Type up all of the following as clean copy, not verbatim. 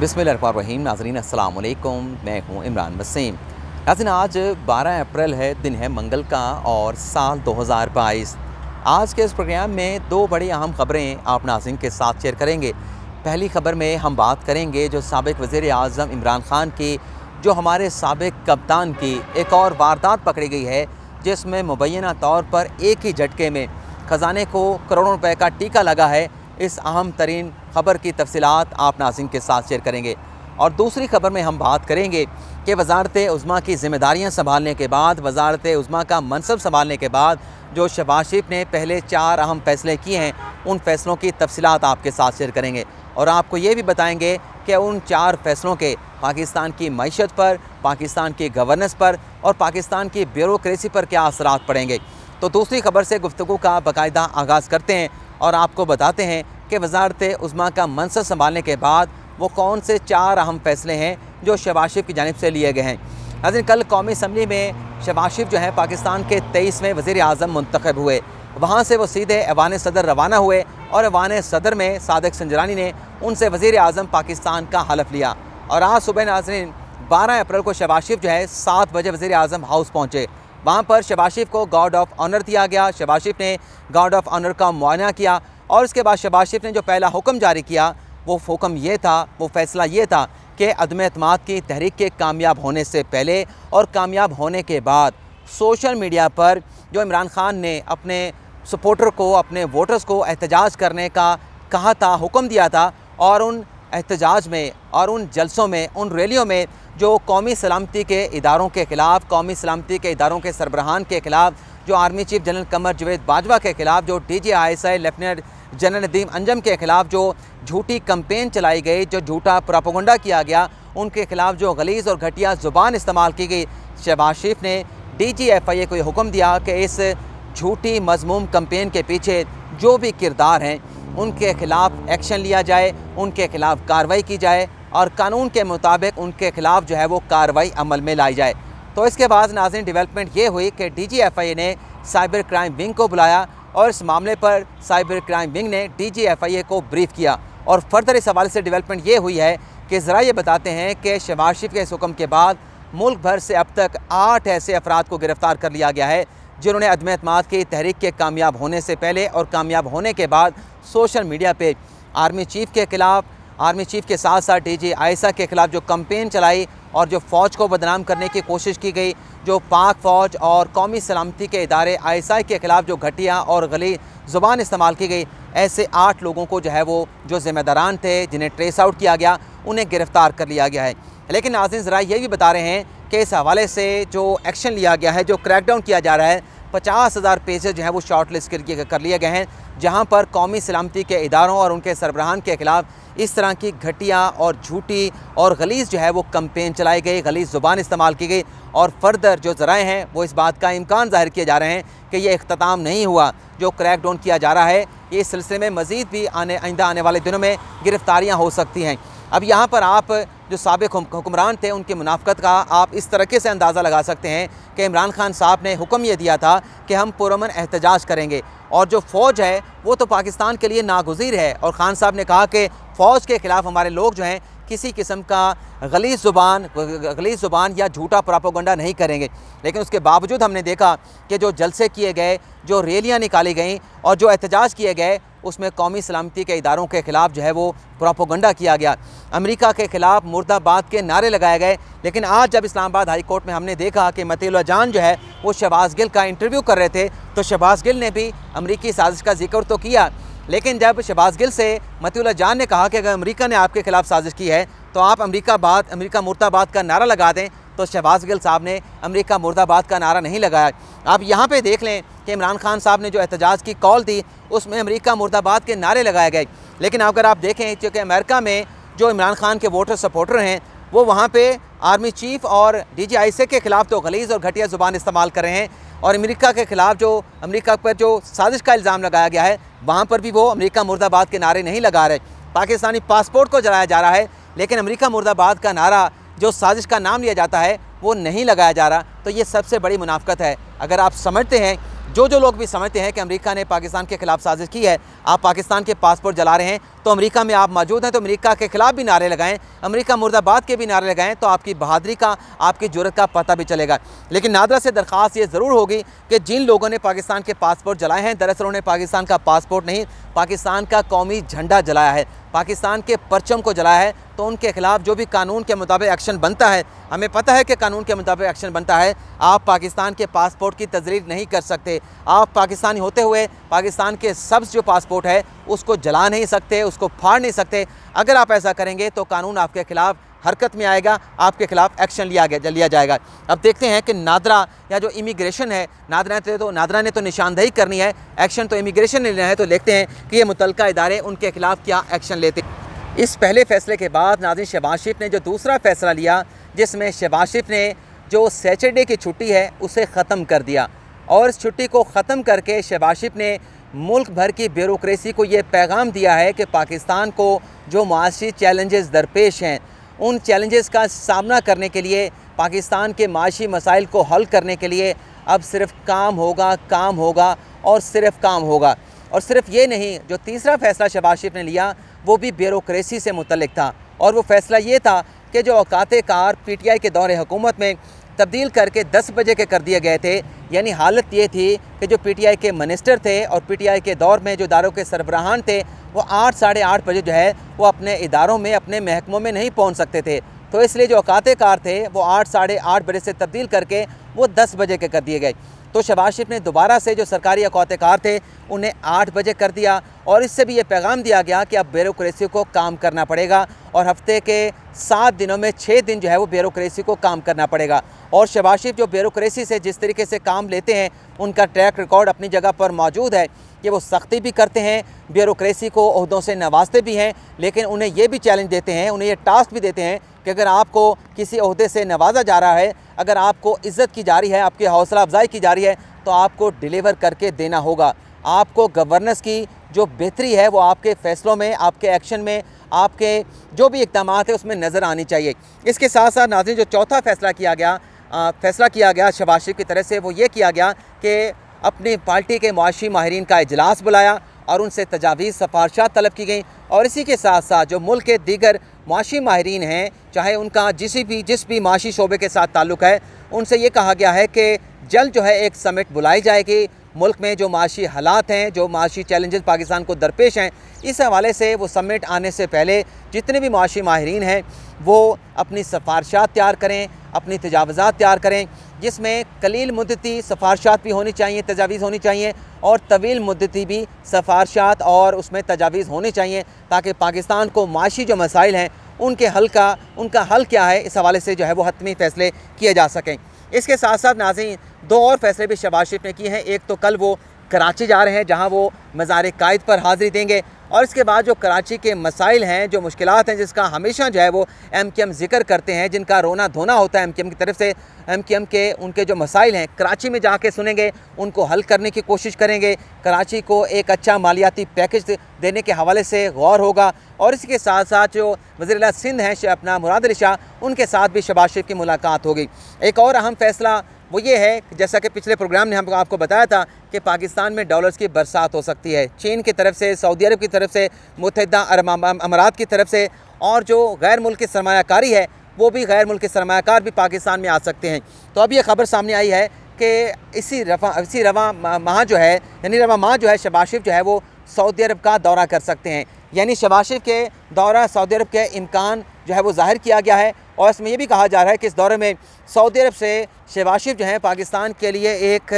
बिस्मिल्लाहिर्रहमानिर्रहीम। नाज़रीन अस्सलाम वालेकुम, मैं हूँ इमरान वसीम। नाज़रीन आज 12 अप्रैल है, दिन है मंगल का और साल 2022। आज के इस प्रोग्राम में दो बड़ी अहम ख़बरें आप नाज़रीन के साथ शेयर करेंगे। पहली ख़बर में हम बात करेंगे जो साबिक़ वज़ीर आज़म इमरान ख़ान की जो हमारे साबिक़ कप्तान की एक और वारदात पकड़ी गई है, जिसमें मुबैना तौर पर एक ही झटके में ख़जाने को करोड़ों रुपए का टीका लगा है। इस अहम तरीन ख़बर की तफसीलात आप नाज़रीन के साथ शेयर करेंगे। और दूसरी ख़बर में हम बात करेंगे कि वज़ारत-ए-उज़्मा की ज़िम्मेदारियाँ संभालने के बाद, वज़ारत-ए-उज़्मा का मनसब संभालने के बाद जो शहबाज शरीफ ने पहले 4 अहम फ़ैसले किए हैं, उन फ़ैसलों की तफसीलात आपके साथ शेयर करेंगे। और आपको ये भी बताएँगे कि उन 4 फ़ैसलों के पाकिस्तान की मईशत पर, पाकिस्तान की गवर्नेंस पर और पाकिस्तान की ब्यूरोक्रेसी पर क्या असरात पड़ेंगे। तो दूसरी ख़बर से गुफ्तगू का बाकायदा आगाज़ करते हैं और आपको बताते हैं कि वज़ारत-ए-उज़्मा का मनसब संभालने के बाद वो कौन से 4 अहम फ़ैसले हैं जो शहबाज शरीफ की जानिब से लिए गए हैं। नाज़रीन कल कौमी असम्बली में शहबाज शरीफ जो है पाकिस्तान के 23वें वज़ीर आज़म मुंतखब हुए। वहाँ से वो सीधे ऐवान सदर रवाना हुए और ऐवान सदर में सादिक संजरानी ने उनसे वज़ीर आज़म पाकिस्तान का हलफ़ लिया। और आज सुबह नाज़रीन 12 अप्रैल को शहबाज शरीफ जो है 7 बजे वज़ीर आज़म हाउस पहुँचे। वहाँ पर शहबाज शरीफ को गार्ड ऑफ ऑनर दिया गया। शहबाज शरीफ ने गार्ड ऑफ ऑनर का मुआयना किया और उसके बाद शहबाज शरीफ ने जो पहला हुक्म जारी किया, वो हुक्म ये था, वो फ़ैसला ये था कि अदम एतमाद की तहरीक के कामयाब होने से पहले और कामयाब होने के बाद सोशल मीडिया पर जो इमरान ख़ान ने अपने सपोर्टर को, अपने वोटर्स को एहतजाज करने का कहा था, हुक्म दिया था, और उन एहतजाज में और उन जलसों में, उन रैलियों में जो कौमी सलामती के इदारों के ख़िलाफ़, कौमी सलामती के इदारों के सरबराहान के ख़िलाफ़, जो army chief general Qamar Javed Bajwa के ख़िलाफ़, जो DGI lieutenant general Nadeem Anjum के ख़िलाफ़ जो झूठी कंपेन चलाई गई, जो झूठा प्रोपेगेंडा किया गया, उनके ख़िलाफ़ जो गलीज़ और घटिया ज़ुबान इस्तेमाल की गई, शहबाज शरीफ ने DGFIA को ये हुक्म दिया कि इस झूठी मज़मूम कंपेन के पीछे जो भी किरदार हैं उनके ख़िलाफ़ एक्शन लिया जाए, उनके ख़िलाफ़ कार्रवाई की जाए और कानून के मुताबिक उनके ख़िलाफ़ जो है वो कार्रवाई अमल में लाई जाए। तो इसके बाद नाज़रीन डेवलपमेंट ये हुई कि DGFIA ने साइबर क्राइम विंग को बुलाया और इस मामले पर साइबर क्राइम विंग ने DGFIA को ब्रीफ़ किया। और फर्दर इस हवाले से डेवलपमेंट ये हुई है कि ज़रा ये बताते हैं कि शहबाज शरीफ के इस हुक्म के बाद मुल्क भर से अब तक 8 ऐसे अफराद को गिरफ़्तार कर लिया गया है जिन्होंने अदम एतमाद की तहरीक के कामयाब होने से पहले और कामयाब होने के बाद सोशल मीडिया पे आर्मी चीफ़ के ख़िलाफ़, आर्मी चीफ़ के साथ साथ DGI के ख़िलाफ़ जो कंपेन चलाई और जो फ़ौज को बदनाम करने की कोशिश की गई, जो पाक फ़ौज और कौमी सलामती के इदारे ISI के ख़िलाफ़ जो घटिया और गली ज़ुबान इस्तेमाल की गई, ऐसे 8 लोगों को जो है वो जो ज़िम्मेदारान थे, जिन्हें ट्रेस आउट किया गया, उन्हें गिरफ़्तार कर लिया गया है। लेकिन नाज़रीन ज़रा ये भी बता रहे हैं कि इस हवाले से जो एक्शन लिया गया है, जो क्रैकडाउन किया जा रहा है, 50,000 पेजेस जो हैं वो शॉर्ट लिस्ट कर लिए गए हैं, जहाँ पर कौमी सलामती के इदारों और उनके सरबराहान के ख़िलाफ़ इस तरह की घटिया और झूठी और गलीज़ जो है वो कंपेन चलाई गई, गलीज़ ज़ुबान इस्तेमाल की गई। और फर्दर जो ज़राए हैं वो इस बात का इम्कान ज़ाहिर किए जा रहे हैं कि ये इख्तिताम नहीं हुआ, जो क्रैकडाउन किया जा रहा है, ये इस सिलसिले में मज़ीद भी आइंदा आने वाले दिनों में गिरफ़्तारियाँ हो सकती हैं। अब यहाँ पर आप जो साबिक़ हुक्मरान थे उनकी मुनाफ़क़त का आप इस तरीके से अंदाज़ा लगा सकते हैं कि इमरान ख़ान साहब ने हुक्म ये दिया था कि हम पुरअमन एहतजाज करेंगे और जो फ़ौज है वो तो पाकिस्तान के लिए नागुज़ीर है। और ख़ान साहब ने कहा कि फ़ौज के ख़िलाफ़ हमारे लोग जो हैं किसी किस्म का गलीज़ ज़ुबान या झूठा प्रोपेगेंडा नहीं करेंगे। लेकिन उसके बावजूद हमने देखा कि जो जलसे किए गए, जो रैलियाँ निकाली गईं और जो एहतजाज किए गए, उसमें कौमी सलामती के इदारों के ख़िलाफ़ जो है वो प्रोपेगेंडा किया गया। अमेरिका के ख़िलाफ़ मुर्दाबाद के नारे लगाए गए। लेकिन आज जब इस्लामाबाद हाई कोर्ट में हमने देखा कि मतीउल्लाह जान जो है वो शहबाज गिल का इंटरव्यू कर रहे थे, तो शहबाज गिल ने भी अमरीकी साजिश का जिक्र तो किया, लेकिन जब शहबाज गिल से मतीउल्लाह जान ने कहा कि अगर अमेरिका ने आपके ख़िलाफ़ साजिश की है तो आप अमेरिका मुर्दाबाद का नारा लगा दें, तो शहबाज गिल साहब ने अमेरिका मुर्दाबाद का नारा नहीं लगाया। आप यहाँ पे देख लें कि इमरान ख़ान साहब ने जो एहतजाज की कॉल दी उसमें अमेरिका मुर्दाबाद के नारे लगाए गए। लेकिन अगर आप देखें चूँकि अमेरिका में जो इमरान ख़ान के वोटर सपोर्टर हैं वो वहाँ पे आर्मी चीफ़ और DGI के ख़िलाफ़ तो गलीज़ और घटिया ज़ुबान इस्तेमाल कर रहे हैं, और अमेरिका के ख़िलाफ़ जो अमेरिका पर जो साजिश का इल्ज़ाम लगाया गया है वहाँ पर भी वो अमेरिका मुर्दाबाद के नारे नहीं लगा रहे। पाकिस्तानी पासपोर्ट को जलाया जा रहा है, लेकिन अमेरिका मुर्दाबाद का नारा जो साजिश का नाम लिया जाता है वो नहीं लगाया जा रहा। तो ये सबसे बड़ी मुनाफ़क़त है। अगर आप समझते हैं जो लोग भी समझते हैं कि अमेरिका ने पाकिस्तान के ख़िलाफ़ साजिश की है, आप पाकिस्तान के पासपोर्ट जला रहे हैं, तो तो अमेरिका में आप मौजूद हैं तो अमेरिका के ख़िलाफ़ भी नारे लगाएं, अमेरिका मुर्दाबाद के भी नारे लगाएं, तो आपकी बहादुरी का, आपकी जुर्रत का पता भी चलेगा। लेकिन नादरा से दरख्वास्त ये ज़रूर होगी कि जिन लोगों ने पाकिस्तान के पासपोर्ट जलाए हैं, दरअसल उन्होंने पाकिस्तान का पासपोर्ट नहीं, पाकिस्तान का कौमी झंडा जलाया है, पाकिस्तान के परचम को जलाया है, तो उनके खिलाफ़ जो भी कानून के मुताबिक एक्शन बनता है, हमें पता है कि कानून के मुताबिक एक्शन बनता है। आप पाकिस्तान के पासपोर्ट की तजरीर नहीं कर सकते, आप पाकिस्तानी होते हुए पाकिस्तान के सब्ज़ जो पासपोर्ट है उसको जला नहीं सकते, उसको फाड़ नहीं सकते। अगर आप ऐसा करेंगे तो कानून आपके खिलाफ़ हरकत में आएगा, आपके खिलाफ़ एक्शन लिया जाएगा। अब देखते हैं कि नादरा या जो इमिग्रेशन है, नादरा ने तो निशानदेही करनी है, एक्शन तो इमिग्रेशन ने लेना है, तो देखते हैं कि ये मुतल्लिका इदारे उनके खिलाफ़ क्या एक्शन लेते हैं। इस पहले फ़ैसले के बाद नाज़रीन शहबाज शरीफ ने जो दूसरा फ़ैसला लिया, जिसमें शहबाज शरीफ ने जो सैटरडे की छुट्टी है उसे ख़त्म कर दिया, और इस छुट्टी को ख़त्म करके शहबाज शरीफ ने मुल्क भर की ब्यूरोक्रेसी को ये पैगाम दिया है कि पाकिस्तान को जो माशी चैलेंजेस दरपेश हैं, उन चैलेंजेस का सामना करने के लिए, पाकिस्तान के माशी मसाइल को हल करने के लिए अब सिर्फ काम होगा और सिर्फ काम होगा। और सिर्फ ये नहीं, जो तीसरा फ़ैसला शहबाज शरीफ ने लिया वो भी ब्यूरोक्रेसी से मुतल्लिक था, और वो फ़ैसला ये था कि जो औकाते कार PTI के दौरे हुकूमत में तब्दील करके 10 बजे के कर दिए गए थे, यानी हालत ये थी कि जो PTI के मिनिस्टर थे और PTI के दौर में जो इदारों के सरबराहान थे, वो 8 साढ़े 8 बजे जो है वो अपने इदारों में, अपने महकमों में नहीं पहुंच सकते थे। तो इसलिए जो औकाते कार थे वो 8 साढ़े 8 बजे से तब्दील करके वो 10 बजे के कर दिए गए। तो शहबाज शरीफ ने दोबारा से जो सरकारी औकाते कार थे उन्हें 8 बजे कर दिया, और इससे भी ये पैगाम दिया गया कि अब ब्यूरोक्रेसी को काम करना पड़ेगा, और हफ्ते के 7 दिनों में 6 दिन जो है वो ब्यूरोक्रेसी को काम करना पड़ेगा। और शहबाज शरीफ जो ब्यूरोक्रेसी से जिस तरीके से काम लेते हैं, उनका ट्रैक रिकॉर्ड अपनी जगह पर मौजूद है कि वो सख्ती भी करते हैं, ब्यूरोक्रेसी को ओहदों से नवाजते भी हैं, लेकिन उन्हें ये भी चैलेंज देते हैं, उन्हें ये टास्क भी देते हैं कि अगर आपको किसी ओहदे से नवाजा जा रहा है, अगर आपको इज़्ज़त की जा रही है, आपकी हौसला अफजाई की जा रही है, तो आपको डिलीवर करके देना होगा। आपको गवर्नेंस की जो बेहतरी है वो आपके फ़ैसलों में, आपके एक्शन में, आपके जो भी इक़दाम है उसमें नज़र आनी चाहिए। इसके साथ साथ नाज़रीन जो चौथा फ़ैसला किया गया शहबाज शरीफ की तरफ से, वो ये किया गया कि अपनी पार्टी के मुआशी माहिरीन का इजलास बुलाया और उनसे तजावीज़ सिफारिशात तलब की गई, और इसी के साथ साथ जो मुल्क के दीगर मुआशी माहिरीन हैं, चाहे उनका जिस भी माशी शोबे के साथ ताल्लुक़ है, उनसे ये कहा गया है कि जल्द जो है एक समिट बुलाई जाएगी। मुल्क में जो माशी हालात हैं, जो माशी चैलेंजेस पाकिस्तान को दरपेश हैं, इस हवाले से वो समिट आने से पहले जितने भी माशी माहिरीन हैं वो अपनी सिफारिशात तैयार करें, अपनी तजावज़ात तैयार करें, जिसमें कलील मुद्दती सिफारिशात भी होनी चाहिए, तजावीज़ होनी चाहिए, और तवील मुद्दती भी सिफारिशात और उसमें तजावीज़ होनी चाहिए, ताकि पाकिस्तान को माशी जो मसाइल हैं उनका हल क्या है, इस हवाले से जो है वो हतमी फ़ैसले किए जा सकें। इसके साथ साथ नाज़रीन 2 और फ़ैसले भी शहबाज शरीफ ने किए हैं। एक तो कल वो कराची जा रहे हैं, जहां वो मज़ार कायद पर हाज़िरी देंगे, और इसके बाद जो कराची के मसाइल हैं, जो मुश्किलात हैं, जिसका हमेशा जो है वो MKM ज़िक्र करते हैं, जिनका रोना धोना होता है MKM की तरफ से, MKM के उनके जो मसाइल हैं कराची में जाके सुनेंगे, उनको हल करने की कोशिश करेंगे। कराची को एक अच्छा मालियाती पैकेज देने के हवाले से गौर होगा, और इसके साथ साथ जो वज़ीर-ए-आला सिंध हैं अपना मुराद अली शाह, उनके साथ भी शहबाज शरीफ की मुलाकात होगी। एक और अहम फ़ैसला वो ये है कि जैसा कि पिछले प्रोग्राम में हम आपको बताया था कि पाकिस्तान में डॉलर्स की बरसात हो सकती है, चीन की तरफ से, सऊदी अरब की तरफ से, मुत्तहिदा अरब अमारात की तरफ से, और जो गैर मुल्की सरमायाकारी है वो भी गैर मुल्की सरमायाकार भी पाकिस्तान में आ सकते हैं। तो अब ये खबर सामने आई है कि इसी रवा माह जो है शहबाज शरीफ जो है वो सऊदी अरब का दौरा कर सकते हैं, यानी शहबाज शरीफ के दौरा सऊदी अरब के इम्कान जो है वो ज़ाहिर किया गया है, और इसमें यह भी कहा जा रहा है कि इस दौरे में सऊदी अरब से शहबाज शरीफ जो हैं पाकिस्तान के लिए एक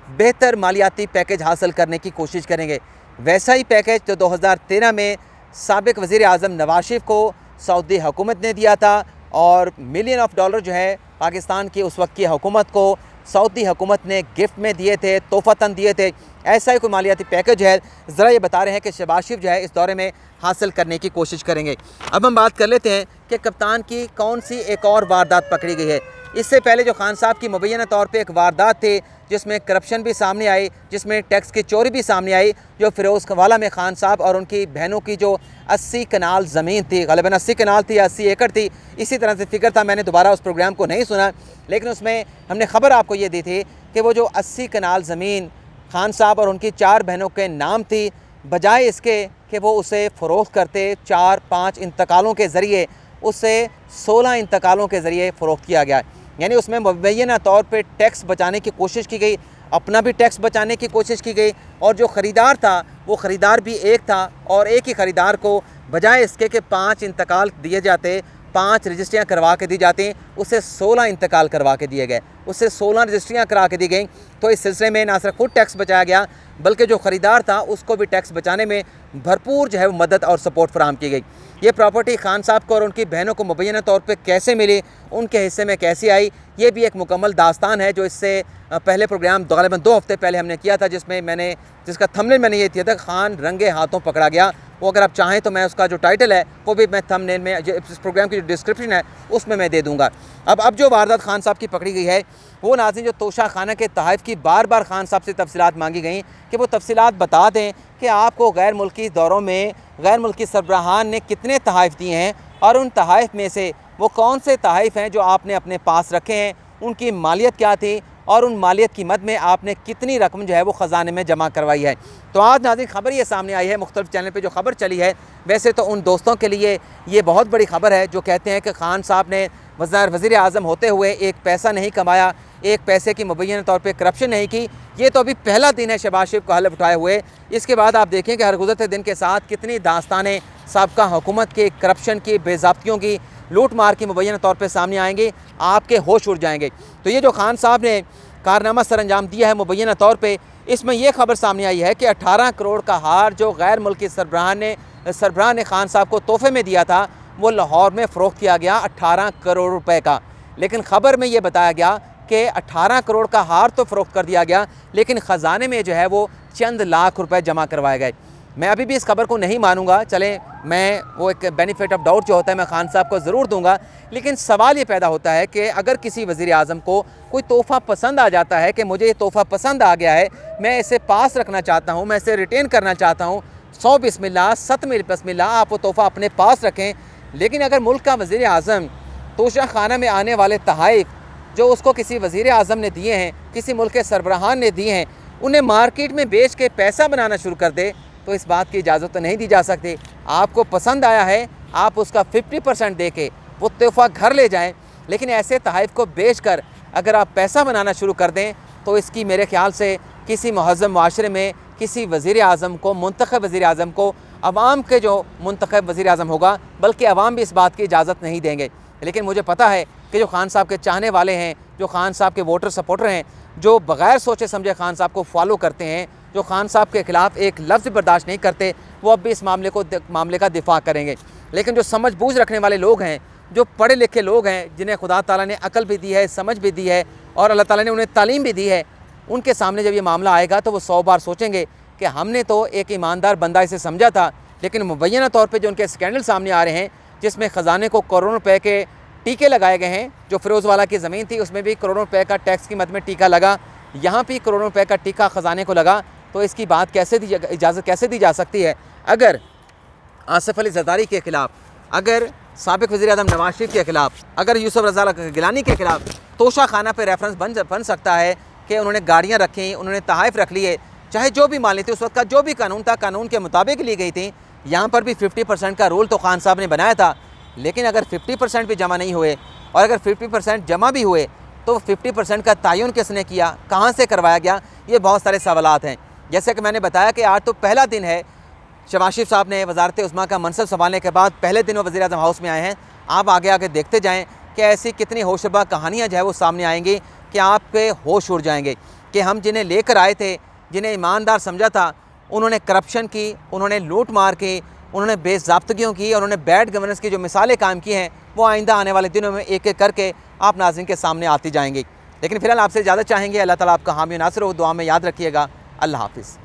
बेहतर मालियाती पैकेज हासिल करने की कोशिश करेंगे। वैसा ही पैकेज जो 2013 में साबिक वज़ीर आज़म नवाज शरीफ को सऊदी हुकूमत ने दिया था, और $मिलियन ऑफ डॉलर जो है पाकिस्तान की उस वक्त की हुकूमत को सऊदी हुकूमत ने गिफ्ट में दिए थे, तोहफ़तन दिए थे। ऐसा ही कोई मालियाती पैकेज है, ज़रा ये बता रहे हैं कि शहबाज शरीफ जो है इस दौरे में हासिल करने की कोशिश करेंगे। अब हम बात कर लेते हैं कि कप्तान की कौन सी एक और वारदात पकड़ी गई है। इससे पहले जो खान साहब की मुबैना तौर पे एक वारदात थी, जिसमें करप्शन भी सामने आई, जिसमें टैक्स की चोरी भी सामने आई, जो फ़िरोज़वाला में खान साहब और उनकी बहनों की जो 80 कनाल ज़मीन थी, ग़ालिबन 80 कनाल थी, 80 एकड़ थी, इसी तरह से फ़िक्र था। मैंने दोबारा उस प्रोग्राम को नहीं सुना, लेकिन उसमें हमने ख़बर आपको ये दी थी कि वो जो 80 कनाल ज़मीन खान साहब और उनकी 4 बहनों के नाम थी, बजाय इसके कि वो उसे फ़रोख्त करते 4-5 इंतकालों के ज़रिए, उसे 16 इंतकालों के ज़रिए फ़रोख्त किया गया। यानी उसमें मुबैना तौर पे टैक्स बचाने की कोशिश की गई, अपना भी टैक्स बचाने की कोशिश की गई, और जो ख़रीदार था वो ख़रीदार भी एक था, और एक ही ख़रीदार को बजाय इसके कि 5 इंतकाल दिए जाते, 5 रजिस्ट्रियाँ करवा के दी जाती, उसे 16 इंतकाल करवा के दिए गए, उससे 16 रजिस्ट्रियाँ करा के दी गई। तो इस सिलसिले में ना सिर्फ खुद टैक्स बचाया गया, बल्कि जो ख़रीदार था उसको भी टैक्स बचाने में भरपूर जो है वो मदद और सपोर्ट फराहम की गई। ये प्रॉपर्टी खान साहब को और उनकी बहनों को मुबैना तौर पे कैसे मिली, उनके हिस्से में कैसे आई, ये भी एक मुकम्मल दास्तान है, जो इससे पहले प्रोग्राम गालिबन 2 हफ़्ते पहले हमने किया था, जिसका थंबनेल मैंने ये दिया था, खान रंगे हाथों पकड़ा गया। वो अगर आप चाहें तो मैं उसका जो टाइटल है वो भी मैं थंबनेल में, इस प्रोग्राम की जो डिस्क्रिप्शन है उसमें मैं दे दूँगा। अब जो वारदात खान साहब की पकड़ी गई है, वो नाज़रीन जो तोशा खाना के तहफ़ की बार बार खान साहब से तफसीलात मांगी गई कि वो तफसीलात बता दें कि आपको गैर मुल्की दौरों में गैर मुल्की सरबराहान ने कितने तहफ़ दिए हैं, और उन तहफ़ में से वो कौन से तहफ़ हैं जो आपने अपने पास रखे हैं, उनकी मालियत क्या थी, और उन मालियत की मद में आपने कितनी रकम जो है वो ख़जाने में जमा करवाई है। तो आज नाज़रीन खबर ये सामने आई है, मुख्तलिफ चैनल पे जो खबर चली है, वैसे तो उन दोस्तों के लिए ये बहुत बड़ी खबर है जो कहते हैं कि खान साहब ने वज़ीर आज़म होते हुए एक पैसा नहीं कमाया, एक पैसे की मुबैना तौर पे करप्शन नहीं की। ये तो अभी पहला दिन है शहबाज शरीफ को हलफ उठाए हुए। इसके बाद आप देखें कि हर गुज़रते दिन के साथ कितनी दास्तानें साबका हुकूमत के करप्शन की, बेज़ाब्तियों की, लूट मार की मुबैना तौर पे सामने आएंगी, आपके होश उड़ जाएंगे। तो ये जो खान साहब ने कारनामा सर अंजाम दिया है मुबैना तौर पे, इसमें यह खबर सामने आई है कि 18 करोड़ का हार जो गैर मुल्की सरबराह ने खान साहब को तोहफे में दिया था, वो लाहौर में फ़रोख्त किया गया 18 करोड़ रुपए का। लेकिन ख़बर में ये बताया गया कि 18 करोड़ का हार तो फ़रोख्त कर दिया गया, लेकिन ख़जाने में जो है वो चंद लाख रुपए जमा करवाए गए। मैं अभी भी इस खबर को नहीं मानूंगा, चलें मैं वो एक बेनिफिट ऑफ डाउट जो होता है मैं खान साहब को ज़रूर दूंगा, लेकिन सवाल ये पैदा होता है कि अगर किसी वज़ीर आज़म को कोई तोहफ़ा पसंद आ जाता है कि मुझे ये तोहफ़ा पसंद आ गया है, मैं इसे पास रखना चाहता हूँ, मैं इसे रिटेन करना चाहता हूँ, 100 बिस्मिल्लाह 7 बिस्मिल्लाह, आप वो तोहफ़ा अपने पास रखें। लेकिन अगर मुल्क का वज़ीर आज़म तोशा खाना में आने वाले तहाइफ जो उसको किसी वज़ीर आज़म ने दिए हैं, किसी मुल्क के सरबराहान ने दिए हैं, उन्हें मार्केट में बेच के पैसा बनाना शुरू कर दे, तो इस बात की इजाज़त तो नहीं दी जा सकती। आपको पसंद आया है, आप उसका 50% दे के वो तोहफ़ा घर ले जाएं, लेकिन ऐसे तहाइफ को बेच कर अगर आप पैसा बनाना शुरू कर दें, तो इसकी मेरे ख़्याल से किसी महज़्ज़म माशरे में किसी वज़ीर आज़म को, मुंतख़ब वज़ीर आज़म को, अवाम के जो मुंतख़ब वज़ीर आज़म होगा, बल्कि अवाम भी इस बात की इजाज़त नहीं देंगे। लेकिन मुझे पता है कि जो खान साहब के चाहने वाले हैं, जो खान साहब के वोटर सपोर्टर हैं, जो बग़ैर सोचे समझे खान साहब को फॉलो करते हैं, जो खान साहब के ख़िलाफ़ एक लफ्ज़ बर्दाश्त नहीं करते, वो अब भी इस मामले का दिफा करेंगे। लेकिन जो समझ बूझ रखने वाले लोग हैं, जो पढ़े लिखे लोग हैं, जिन्हें खुदा ताला ने अकल भी दी है, समझ भी दी है, और अल्लाह ताला ने उन्हें तालीम भी दी है, उनके सामने जब ये मामला आएगा तो वो 100 बार सोचेंगे कि हमने तो एक ईमानदार बंदा इसे समझा था, लेकिन मुबैना तौर पे जो उनके स्कैंडल सामने आ रहे हैं, जिसमें ख़जाने को करोड़ों रुपए के टीके लगाए गए हैं, जो फिरोज़ वाला की ज़मीन थी उसमें भी करोड़ों रुपए का टैक्स की मद में टीका लगा, यहाँ भी करोड़ों रुपए का टीका ख़जाने को लगा, तो इसकी बात इजाज़त कैसे दी जा सकती है? अगर आसिफ अली ज़रदारी के ख़िलाफ़, अगर साबिक़ वज़ीर आज़म नवाज़ शरीफ के ख़िलाफ़, अगर यूसुफ रज़ा गिलानी के ख़िलाफ़ तोशा खाना पर रेफरेंस बन सकता है कि उन्होंने गाड़ियाँ रखी, उन्होंने तहाइफ रख लिए, चाहे जो भी मान ली थी, उस वक्त का जो भी कानून था, कानून के मुताबिक ली गई थी। यहाँ पर भी 50% का रूल तो खान साहब ने बनाया था, लेकिन अगर 50% भी जमा नहीं हुए, और अगर 50% जमा भी हुए, तो 50% का तयन किसने किया, कहाँ से करवाया गया, ये बहुत सारे सवालात हैं। जैसे कि मैंने बताया कि आज तो पहला दिन है, शहबाज शरीफ साहब ने वज़ारत उस्मा का मनसब संभालने के बाद पहले दिन वो वज़ीर आज़म हाउस में आए हैं। आप आगे आगे देखते जाएँ कि ऐसी कितनी होशरुबा कहानियाँ जो है वो सामने आएंगी कि आपके होश उड़ जाएंगे कि हम जिन्हें लेकर आए थे, जिन्हें ईमानदार समझा था, उन्होंने करप्शन की, उन्होंने लूट मार की, उन्होंने बेज़ाब्तगियों की, और उन्होंने बैड गवर्नेंस की जो मिसालें कायम की हैं, वो आइंदा आने वाले दिनों में एक एक करके आप नाज़रीन के सामने आती जाएंगी। लेकिन फ़िलहाल आपसे इजाज़त चाहेंगे। अल्लाह ताला आपका हामी नासिर हो, दुआ में याद रखिएगा। अल्लाह हाफ़िज़।